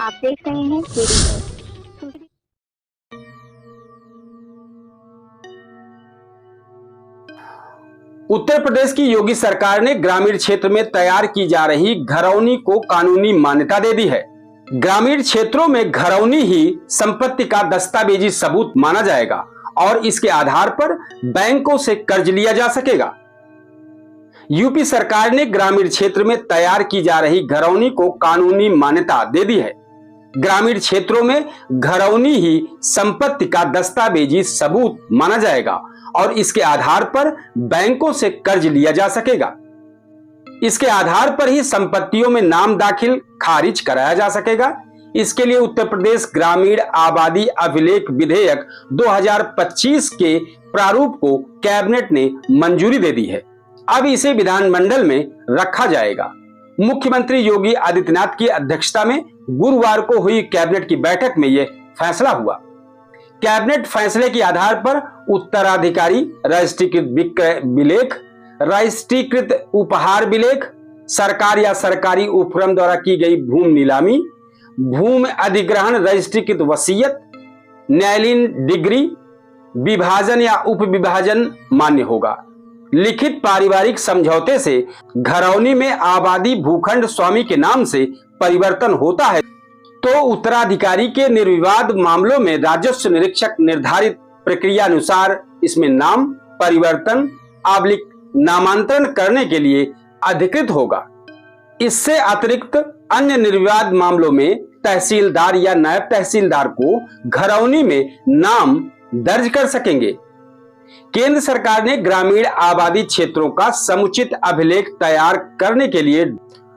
आप देख रहे हैं केडी न्यूज़। उत्तर प्रदेश की योगी सरकार ने ग्रामीण क्षेत्र में तैयार की जा रही घरौनी को कानूनी मान्यता दे दी है। ग्रामीण क्षेत्रों में घरौनी ही संपत्ति का दस्तावेजी सबूत माना जाएगा और इसके आधार पर बैंकों से कर्ज लिया जा सकेगा। यूपी सरकार ने ग्रामीण क्षेत्र में तैयार की जा रही घरौनी को कानूनी मान्यता दे दी है। ग्रामीण क्षेत्रों में घरौनी ही संपत्ति का दस्तावेजी सबूत माना जाएगा और इसके आधार पर बैंकों से कर्ज लिया जा सकेगा। इसके आधार पर ही संपत्तियों में नाम दाखिल खारिज कराया जा सकेगा। इसके लिए उत्तर प्रदेश ग्रामीण आबादी अभिलेख विधेयक 2025 के प्रारूप को कैबिनेट ने मंजूरी दे दी है। अब इसे विधानमंडल में रखा जाएगा। मुख्यमंत्री योगी आदित्यनाथ की अध्यक्षता में गुरुवार को हुई कैबिनेट की बैठक में यह फैसला हुआ। कैबिनेट फैसले के आधार पर उत्तराधिकारी रजिस्ट्रीकृत विक्रय विलेख, रजिस्ट्रीकृत उपहार विलेख, सरकार या सरकारी उपक्रम द्वारा की गई भूमि नीलामी, भूमि अधिग्रहण, रजिस्ट्रीकृत वसीयत, न्यायालयीन डिग्री, विभाजन या उपविभाजन मान्य होगा। लिखित पारिवारिक समझौते से घरौनी में आबादी भूखंड स्वामी के नाम से परिवर्तन होता है तो उत्तराधिकारी के निर्विवाद मामलों में राजस्व निरीक्षक निर्धारित प्रक्रिया अनुसार इसमें नाम परिवर्तन नामांतरण करने के लिए अधिकृत होगा। इससे अतिरिक्त अन्य निर्विवाद मामलों में तहसीलदार या नायब तहसीलदार को घरौनी में नाम दर्ज कर सकेंगे। केंद्र सरकार ने ग्रामीण आबादी क्षेत्रों का समुचित अभिलेख तैयार करने के लिए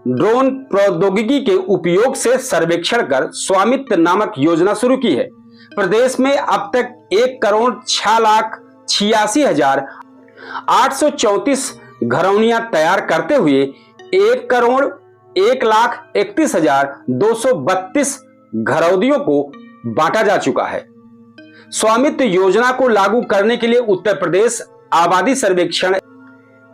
ड्रोन प्रौद्योगिकी के उपयोग से सर्वेक्षण कर स्वामित्व नामक योजना शुरू की है। प्रदेश में अब तक 1,86,834 घरौनियां तैयार करते हुए 1,01,31,232 घरौदियों को बांटा जा चुका है। स्वामित्व योजना को लागू करने के लिए उत्तर प्रदेश आबादी सर्वेक्षण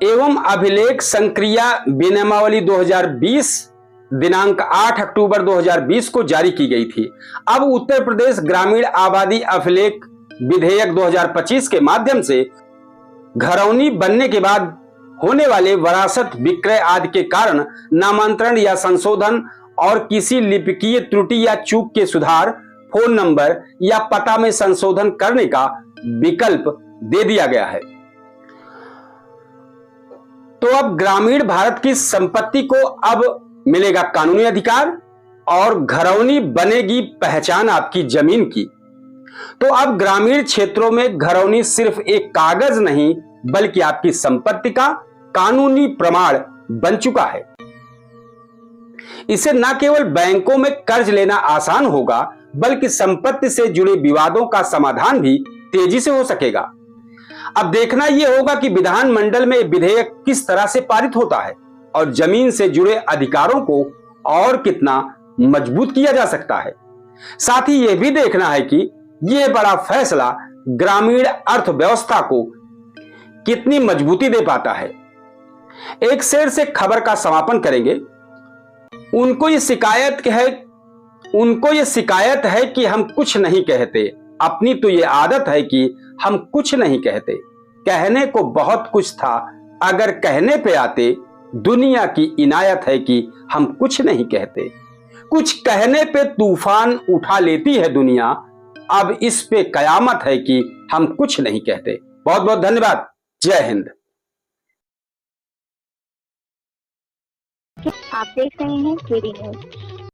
एवं अभिलेख संक्रिया विनियमावली 2020 दिनांक 8 अक्टूबर 2020 को जारी की गई थी। अब उत्तर प्रदेश ग्रामीण आबादी अभिलेख विधेयक 2025 के माध्यम से घरौनी बनने के बाद होने वाले वरासत, विक्रय आदि के कारण नामांतरण या संशोधन और किसी लिपिकीय त्रुटि या चूक के सुधार, फोन नंबर या पता में संशोधन करने का विकल्प दे दिया गया है। तो अब ग्रामीण भारत की संपत्ति को अब मिलेगा कानूनी अधिकार और घरौनी बनेगी पहचान आपकी जमीन की। तो अब ग्रामीण क्षेत्रों में घरौनी सिर्फ एक कागज नहीं बल्कि आपकी संपत्ति का कानूनी प्रमाण बन चुका है। इससे न केवल बैंकों में कर्ज लेना आसान होगा बल्कि संपत्ति से जुड़े विवादों का समाधान भी तेजी से हो सकेगा। अब देखना यह होगा कि विधानमंडल में विधेयक किस तरह से पारित होता है और जमीन से जुड़े अधिकारों को और कितना मजबूत किया जा सकता है। साथ ही यह भी देखना है कि यह बड़ा फैसला ग्रामीण अर्थव्यवस्था को कितनी मजबूती दे पाता है। एक शेर से खबर का समापन करेंगे। उनको ये शिकायत है कि हम कुछ नहीं कहते, अपनी तो ये आदत है कि हम कुछ नहीं कहते। कहने को बहुत कुछ था, अगर कहने पे आते, दुनिया की इनायत है कि हम कुछ नहीं कहते। कुछ कहने पे तूफान उठा लेती है दुनिया, अब इस पे कयामत है कि हम कुछ नहीं कहते। बहुत बहुत धन्यवाद। जय हिंद। आप देख रहे हैं केडी न्यूज़।